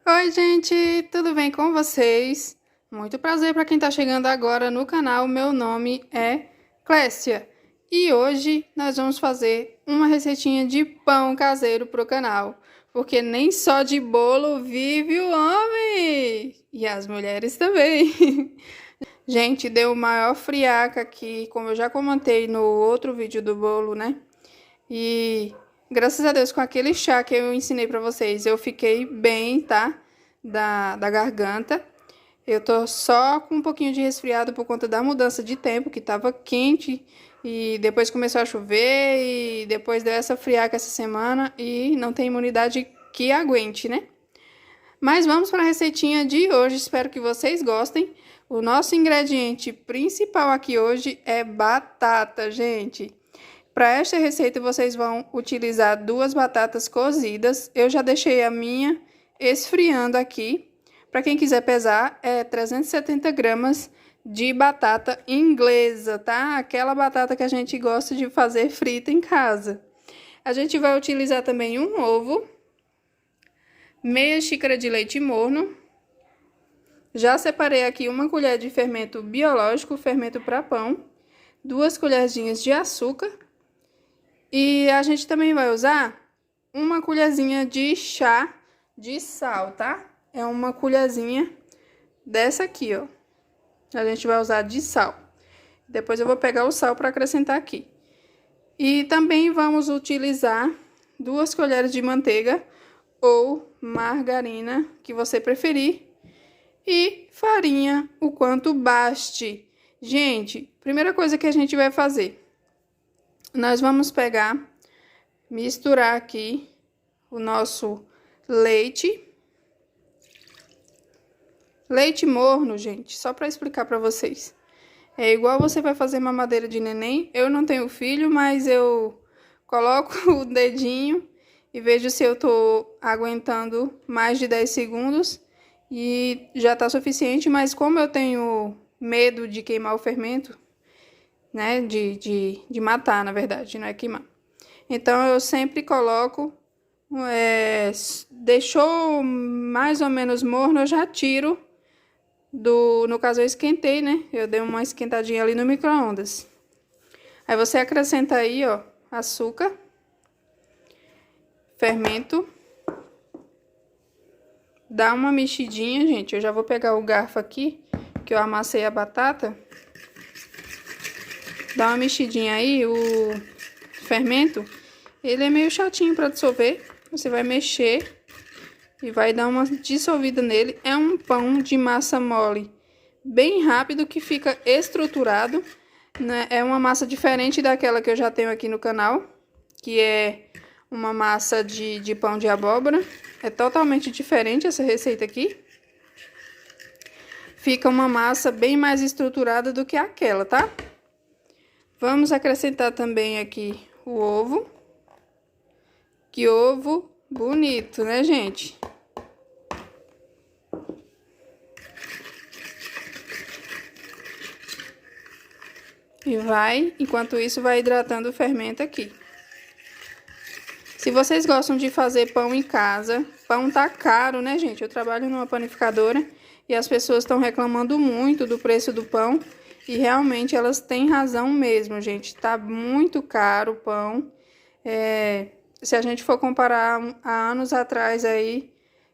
Oi, gente, tudo bem com vocês? Muito prazer para quem está chegando agora no canal. Meu nome é Clécia e hoje nós vamos fazer uma receitinha de pão caseiro para o canal, porque nem só de bolo vive o homem e as mulheres também. Gente, deu o maior friaca aqui, como eu já comentei no outro vídeo do bolo, né? E graças a Deus, com aquele chá que eu ensinei pra vocês, eu fiquei bem, tá? Da garganta. Eu tô só com um pouquinho de resfriado por conta da mudança de tempo, que tava quente e depois começou a chover e depois deu essa friaca essa semana e não tem imunidade que aguente, né? Mas vamos para a receitinha de hoje, espero que vocês gostem. O nosso ingrediente principal aqui hoje é batata, gente. Para esta receita, vocês vão utilizar 2 batatas cozidas. Eu já deixei a minha esfriando aqui. Para quem quiser pesar, é 370 gramas de batata inglesa, tá? Aquela batata que a gente gosta de fazer frita em casa. A gente vai utilizar também um ovo, meia xícara de leite morno. Já separei aqui 1 colher de fermento biológico, fermento para pão, 2 colherzinhas de açúcar. E a gente também vai usar 1 colherzinha de chá de sal, tá? É 1 colherzinha dessa aqui, ó. A gente vai usar de sal. Depois eu vou pegar o sal para acrescentar aqui. E também vamos utilizar 2 colheres de manteiga ou margarina, que você preferir. E farinha, o quanto baste. Gente, primeira coisa que a gente vai fazer. Nós vamos pegar, misturar aqui o nosso leite. Leite morno, gente, só para explicar para vocês. É igual você vai fazer mamadeira de neném. Eu não tenho filho, mas eu coloco o dedinho e vejo se eu tô aguentando mais de 10 segundos. E já tá suficiente, mas como eu tenho medo de queimar o fermento, né, de matar, na verdade, não é queimar. Então, eu sempre coloco, deixou mais ou menos morno, eu já tiro no caso eu esquentei, né, eu dei uma esquentadinha ali no micro-ondas. Aí você acrescenta aí, ó, açúcar, fermento, dá uma mexidinha, gente, eu já vou pegar o garfo aqui, que eu amassei a batata. Dá uma mexidinha aí, o fermento, ele é meio chatinho para dissolver. Você vai mexer e vai dar uma dissolvida nele. É um pão de massa mole, bem rápido, que fica estruturado, né? É uma massa diferente daquela que eu já tenho aqui no canal, que é uma massa de pão de abóbora. É totalmente diferente essa receita aqui. Fica uma massa bem mais estruturada do que aquela, tá? Vamos acrescentar também aqui o ovo. Que ovo bonito, né, gente? E enquanto isso, vai hidratando o fermento aqui. Se vocês gostam de fazer pão em casa, pão tá caro, né, gente? Eu trabalho numa panificadora e as pessoas estão reclamando muito do preço do pão. E realmente elas têm razão mesmo, gente. Tá muito caro o pão. Se a gente for comparar há anos atrás aí,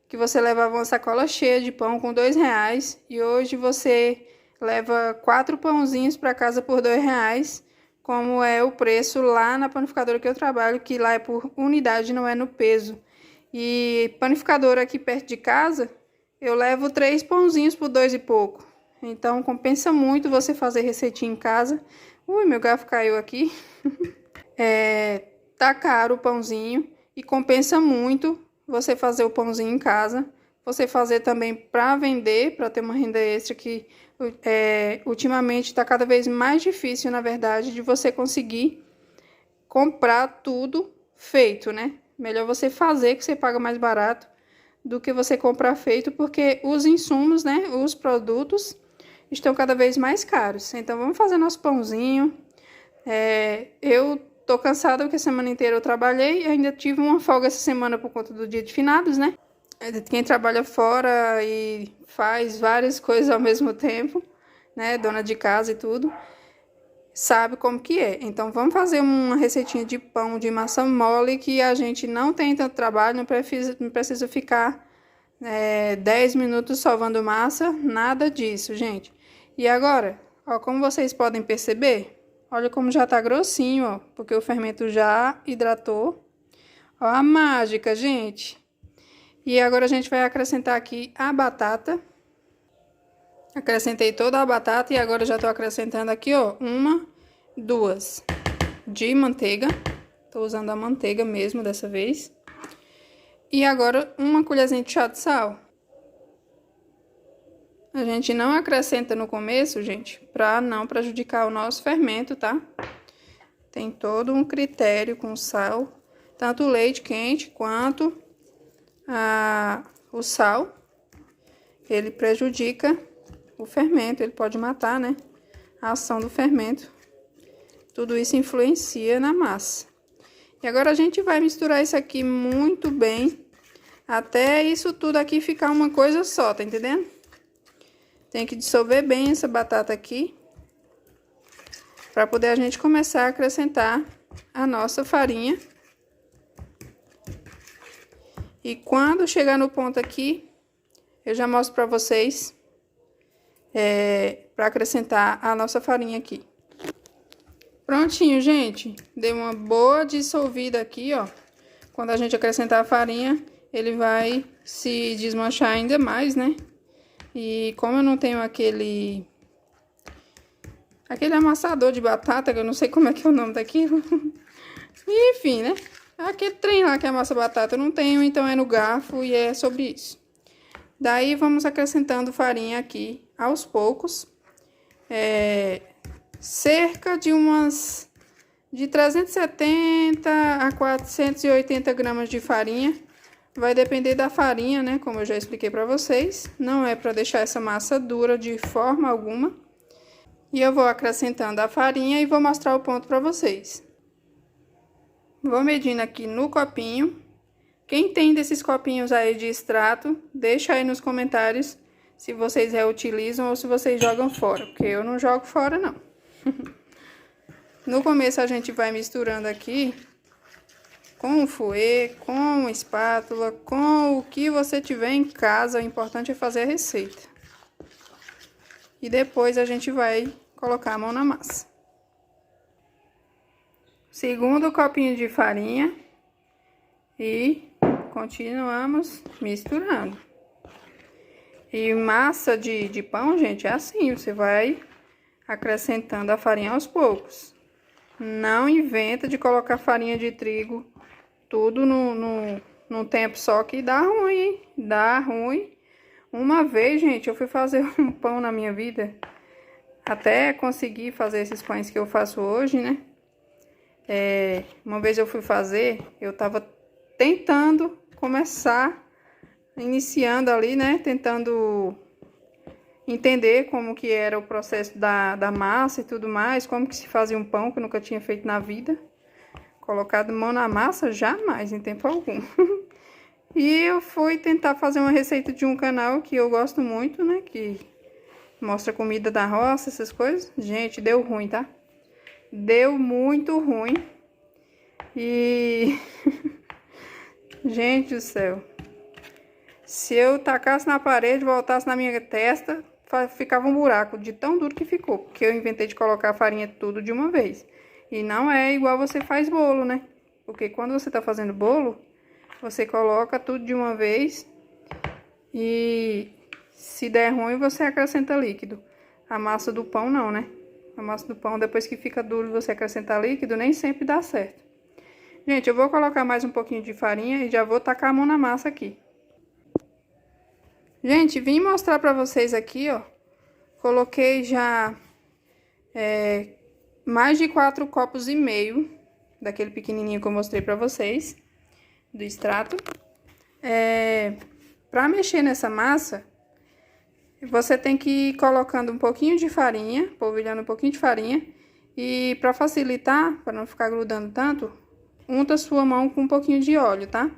que você levava uma sacola cheia de pão com R$2, e hoje você leva 4 pãozinhos para casa por R$2, como é o preço lá na panificadora que eu trabalho, que lá é por unidade, não é no peso. E panificadora aqui perto de casa, eu levo 3 pãozinhos por 2 e pouco. Então, compensa muito você fazer receitinha em casa. Ui, meu garfo caiu aqui. Tá caro o pãozinho e compensa muito você fazer o pãozinho em casa. Você fazer também para vender, para ter uma renda extra, que ultimamente tá cada vez mais difícil, na verdade, de você conseguir comprar tudo feito, né? Melhor você fazer, que você paga mais barato, do que você comprar feito, porque os insumos, né, os produtos estão cada vez mais caros. Então, vamos fazer nosso pãozinho. Eu tô cansada porque a semana inteira eu trabalhei. Ainda tive uma folga essa semana por conta do dia de finados, né? Quem trabalha fora e faz várias coisas ao mesmo tempo, né, dona de casa e tudo, sabe como que é. Então, vamos fazer uma receitinha de pão de massa mole que a gente não tem tanto trabalho, não precisa ficar 10 minutos sovando massa, nada disso, gente. E agora, ó, como vocês podem perceber, olha como já tá grossinho, ó, porque o fermento já hidratou. Ó a mágica, gente. E agora a gente vai acrescentar aqui a batata. Acrescentei toda a batata e agora já tô acrescentando aqui, ó, 1, 2 de manteiga. Tô usando a manteiga mesmo dessa vez. E agora 1 colherzinha de chá de sal. A gente não acrescenta no começo, gente, pra não prejudicar o nosso fermento, tá? Tem todo um critério com sal, tanto o leite quente quanto o sal. Ele prejudica o fermento, ele pode matar, né? A ação do fermento. Tudo isso influencia na massa. E agora a gente vai misturar isso aqui muito bem, até isso tudo aqui ficar uma coisa só, tá entendendo? Tem que dissolver bem essa batata aqui, para poder a gente começar a acrescentar a nossa farinha. E quando chegar no ponto aqui, eu já mostro para vocês, para acrescentar a nossa farinha aqui. Prontinho, gente. Dei uma boa dissolvida aqui, ó. Quando a gente acrescentar a farinha, ele vai se desmanchar ainda mais, né? E como eu não tenho aquele amassador de batata, que eu não sei como é que é o nome daquilo. Enfim, né? Aquele trem lá que amassa batata eu não tenho, então é no garfo e é sobre isso. Daí vamos acrescentando farinha aqui aos poucos. Cerca de 370 a 480 gramas de farinha. Vai depender da farinha, né? Como eu já expliquei pra vocês. Não é pra deixar essa massa dura de forma alguma. E eu vou acrescentando a farinha e vou mostrar o ponto pra vocês. Vou medindo aqui no copinho. Quem tem desses copinhos aí de extrato, deixa aí nos comentários se vocês reutilizam ou se vocês jogam fora. Porque eu não jogo fora, não. No começo a gente vai misturando aqui com o fouet, com a espátula, com o que você tiver em casa. O importante é fazer a receita. E depois a gente vai colocar a mão na massa. Segundo copinho de farinha. E continuamos misturando. E massa de pão, gente, é assim. Você vai acrescentando a farinha aos poucos. Não inventa de colocar farinha de trigo tudo num tempo só, que dá ruim, hein? Dá ruim. Uma vez, gente, eu fui fazer um pão na minha vida. Até conseguir fazer esses pães que eu faço hoje, né? Uma vez eu fui fazer, eu tava tentando começar, iniciando ali, né? Tentando entender como que era o processo da massa e tudo mais, como que se fazia um pão que eu nunca tinha feito na vida. Colocado mão na massa, jamais, em tempo algum. E eu fui tentar fazer uma receita de um canal que eu gosto muito, né? Que mostra comida da roça, essas coisas. Gente, deu ruim, tá? Deu muito ruim. E... gente do céu. Se eu tacasse na parede, voltasse na minha testa, ficava um buraco de tão duro que ficou. Porque eu inventei de colocar a farinha tudo de uma vez. E não é igual você faz bolo, né? Porque quando você tá fazendo bolo, você coloca tudo de uma vez. E se der ruim, você acrescenta líquido. A massa do pão não, né? A massa do pão, depois que fica duro, você acrescentar líquido, nem sempre dá certo. Gente, eu vou colocar mais um pouquinho de farinha e já vou tacar a mão na massa aqui. Gente, vim mostrar pra vocês aqui, ó. Coloquei já mais de 4,5 copos daquele pequenininho que eu mostrei pra vocês, do extrato. Pra mexer nessa massa, você tem que ir colocando um pouquinho de farinha, polvilhando um pouquinho de farinha. E pra facilitar, para não ficar grudando tanto, unta sua mão com um pouquinho de óleo, tá?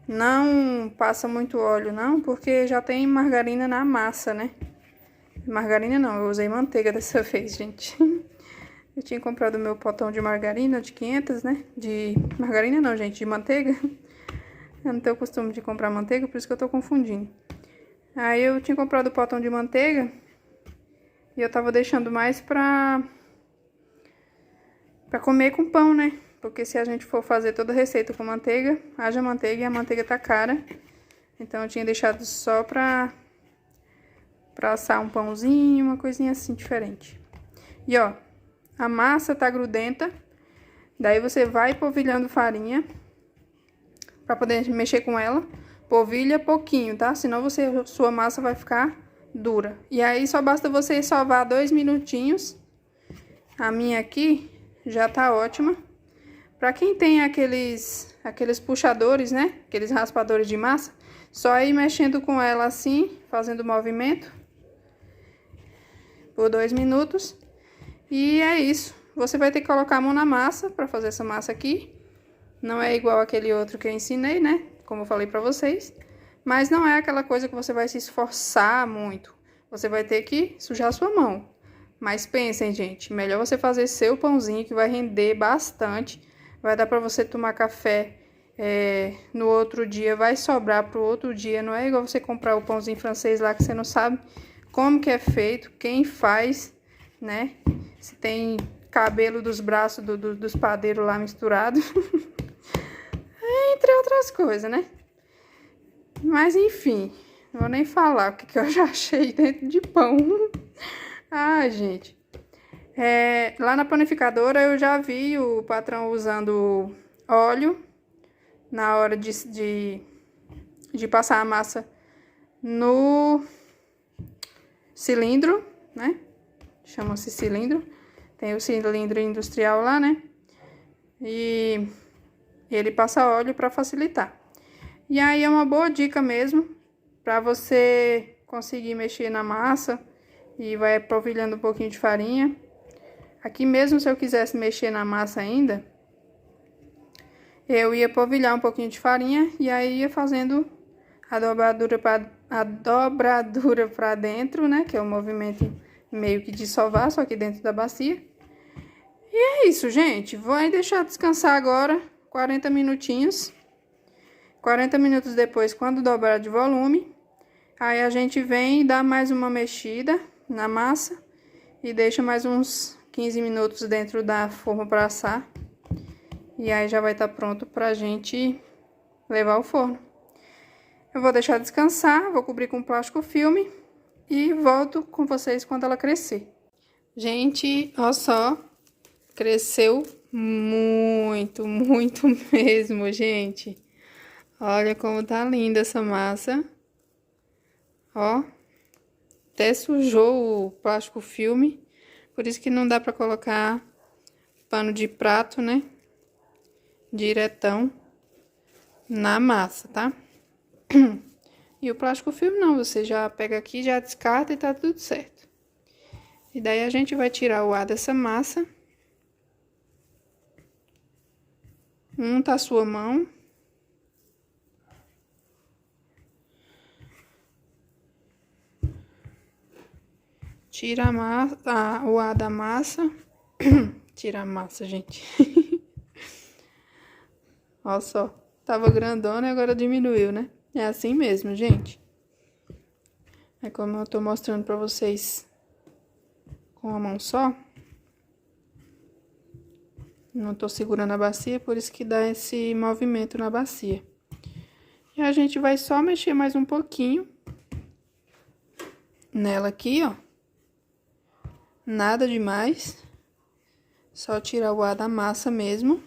Não passa muito óleo não, porque já tem margarina na massa, né? Margarina não, eu usei manteiga dessa vez, gente. Eu tinha comprado o meu potão de margarina de 500, né? De margarina não, gente, de manteiga. Eu não tenho costume de comprar manteiga, por isso que eu tô confundindo. Aí eu tinha comprado o potão de manteiga e eu tava deixando mais pra comer com pão, né? Porque se a gente for fazer toda a receita com manteiga, haja manteiga e a manteiga tá cara. Então eu tinha deixado só pra assar um pãozinho, uma coisinha assim diferente. E ó, a massa tá grudenta. Daí você vai polvilhando farinha pra poder mexer com ela. Polvilha pouquinho, tá? Senão sua massa vai ficar dura. E aí só basta você sovar 2 minutinhos. A minha aqui já tá ótima. Pra quem tem aqueles puxadores, né? Aqueles raspadores de massa, só ir mexendo com ela assim, fazendo o movimento por 2 minutos. E é isso. Você vai ter que colocar a mão na massa pra fazer essa massa aqui. Não é igual aquele outro que eu ensinei, né? Como eu falei pra vocês. Mas não é aquela coisa que você vai se esforçar muito. Você vai ter que sujar a sua mão. Mas pensem, gente, melhor você fazer seu pãozinho, que vai render bastante. Vai dar pra você tomar café no outro dia, vai sobrar pro outro dia. Não é igual você comprar o pãozinho francês lá, que você não sabe como que é feito, quem faz, né? Se tem cabelo dos braços dos padeiros lá misturado. Entre outras coisas, né? Mas enfim, não vou nem falar o que eu já achei dentro de pão. Ah, gente. Lá na panificadora eu já vi o patrão usando óleo na hora de passar a massa no cilindro, né? Chama-se cilindro. Tem o cilindro industrial lá, né? E ele passa óleo para facilitar. E aí é uma boa dica mesmo para você conseguir mexer na massa e vai polvilhando um pouquinho de farinha. Aqui mesmo, se eu quisesse mexer na massa ainda, eu ia polvilhar um pouquinho de farinha e aí ia fazendo a dobradura para dentro, né? Que é o movimento meio que de sovar, só que dentro da bacia. E é isso, gente. Vou deixar descansar agora 40 minutinhos. 40 minutos depois, quando dobrar de volume, aí a gente vem e dá mais uma mexida na massa e deixa mais uns 15 minutos dentro da forma para assar. E aí já vai estar pronto pra gente levar ao forno. Eu vou deixar descansar, vou cobrir com plástico filme e volto com vocês quando ela crescer. Gente, olha só, cresceu muito, muito mesmo, gente. Olha como tá linda essa massa. Ó, até sujou o plástico filme, por isso que não dá pra colocar pano de prato, né? Diretão na massa, tá? E o plástico filme não, você já pega aqui, já descarta e tá tudo certo. E daí a gente vai tirar o ar dessa massa. Unta a sua mão. Tira o ar da massa. Tira a massa, gente. Olha só, tava grandona e agora diminuiu, né? É assim mesmo, gente. É como eu tô mostrando pra vocês com a mão só. Não tô segurando a bacia, por isso que dá esse movimento na bacia. E a gente vai só mexer mais um pouquinho nela aqui, ó. Nada demais. Só tirar o ar da massa mesmo.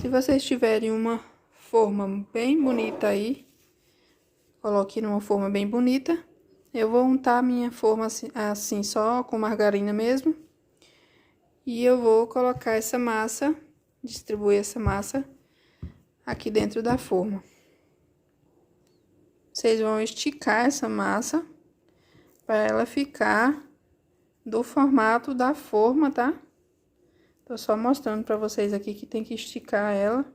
Se vocês tiverem uma forma bem bonita aí, coloque numa forma bem bonita. Eu vou untar a minha forma assim só com margarina mesmo. E eu vou colocar essa massa, distribuir essa massa aqui dentro da forma. Vocês vão esticar essa massa para ela ficar do formato da forma, tá? Tô só mostrando pra vocês aqui que tem que esticar ela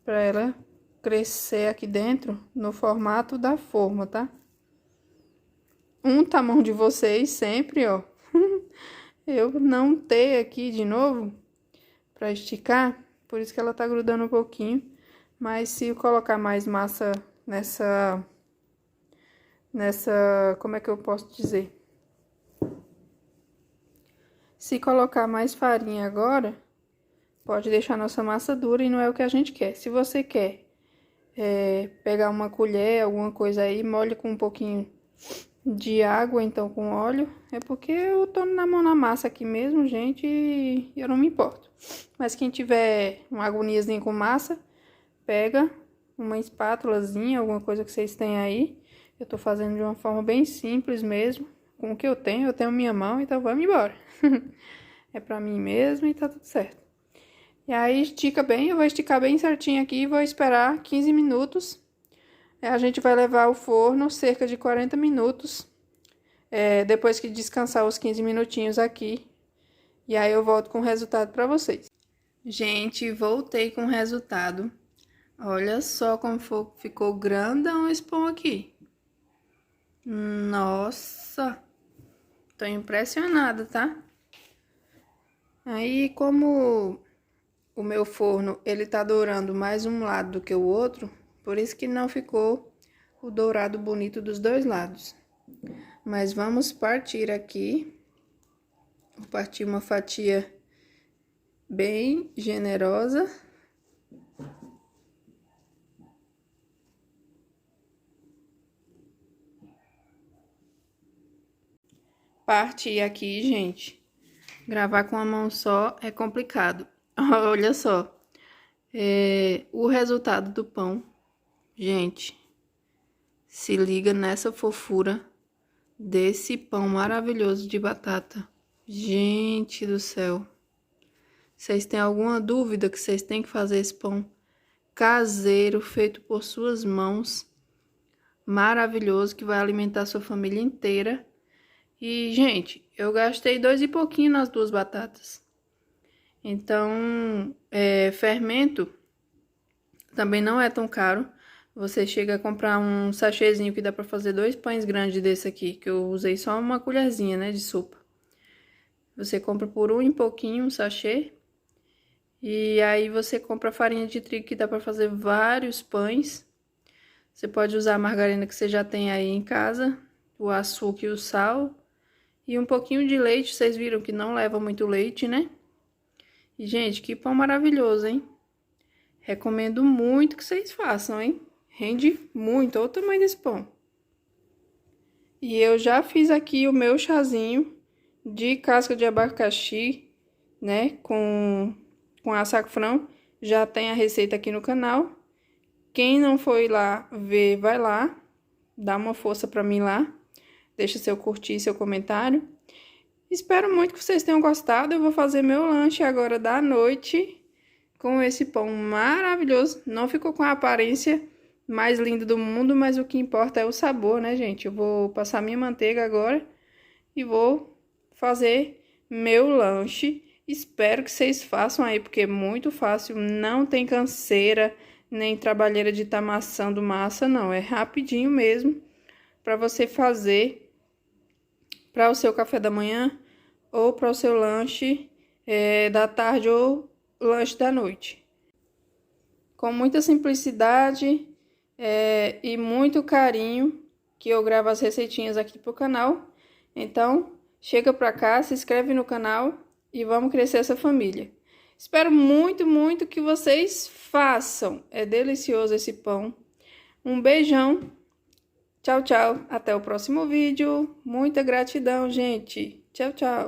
para ela crescer aqui dentro no formato da forma, tá? Tá a mão de vocês sempre, ó. Eu não tenho aqui de novo para esticar, por isso que ela tá grudando um pouquinho. Mas se eu colocar mais massa nessa, como é que eu posso dizer? Se colocar mais farinha agora, pode deixar nossa massa dura e não é o que a gente quer. Se você quer pegar uma colher, alguma coisa aí, molhe com um pouquinho de água, então com óleo. É porque eu tô na mão na massa aqui mesmo, gente, e eu não me importo. Mas quem tiver uma agoniazinha com massa, pega uma espátulazinha, alguma coisa que vocês têm aí. Eu tô fazendo de uma forma bem simples mesmo. Com o que eu tenho minha mão, então vamos embora. É pra mim mesmo e tá tudo certo. E aí estica bem, eu vou esticar bem certinho aqui e vou esperar 15 minutos. A gente vai levar ao forno cerca de 40 minutos. Depois que descansar os 15 minutinhos aqui. E aí eu volto com o resultado pra vocês. Gente, voltei com o resultado. Olha só como ficou grandão esse pão aqui. Nossa! Tô impressionada, tá? Aí, como o meu forno, ele tá dourando mais um lado do que o outro, por isso que não ficou o dourado bonito dos dois lados. Mas vamos partir aqui. Vou partir uma fatia bem generosa. Partir aqui, gente. Gravar com a mão só é complicado. Olha só. O resultado do pão. Gente, se liga nessa fofura desse pão maravilhoso de batata. Gente do céu. Vocês têm alguma dúvida que vocês têm que fazer esse pão caseiro, feito por suas mãos. Maravilhoso, que vai alimentar sua família inteira. E, gente, eu gastei 2 e pouquinho nas duas batatas. Então, fermento também não é tão caro. Você chega a comprar um sachêzinho que dá pra fazer 2 pães grandes desse aqui, que eu usei só uma colherzinha, né, de sopa. Você compra por 1 e pouquinho um sachê. E aí você compra farinha de trigo que dá pra fazer vários pães. Você pode usar a margarina que você já tem aí em casa, o açúcar e o sal. E um pouquinho de leite, vocês viram que não leva muito leite, né? E, gente, que pão maravilhoso, hein? Recomendo muito que vocês façam, hein? Rende muito, olha o tamanho desse pão. E eu já fiz aqui o meu chazinho de casca de abacaxi, né? Com açafrão. Já tem a receita aqui no canal. Quem não foi lá ver, vai lá. Dá uma força pra mim lá. Deixa seu curtir e seu comentário. Espero muito que vocês tenham gostado. Eu vou fazer meu lanche agora da noite com esse pão maravilhoso. Não ficou com a aparência mais linda do mundo, mas o que importa é o sabor, né, gente? Eu vou passar minha manteiga agora e vou fazer meu lanche. Espero que vocês façam aí, porque é muito fácil. Não tem canseira, nem trabalheira de estar amassando massa, não. É rapidinho mesmo para você fazer para o seu café da manhã ou para o seu lanche da tarde ou lanche da noite. Com muita simplicidade e muito carinho que eu gravo as receitinhas aqui pro canal. Então, chega pra cá, se inscreve no canal e vamos crescer essa família. Espero muito, muito que vocês façam. É delicioso esse pão. Um beijão. Tchau, tchau. Até o próximo vídeo. Muita gratidão, gente. Tchau, tchau.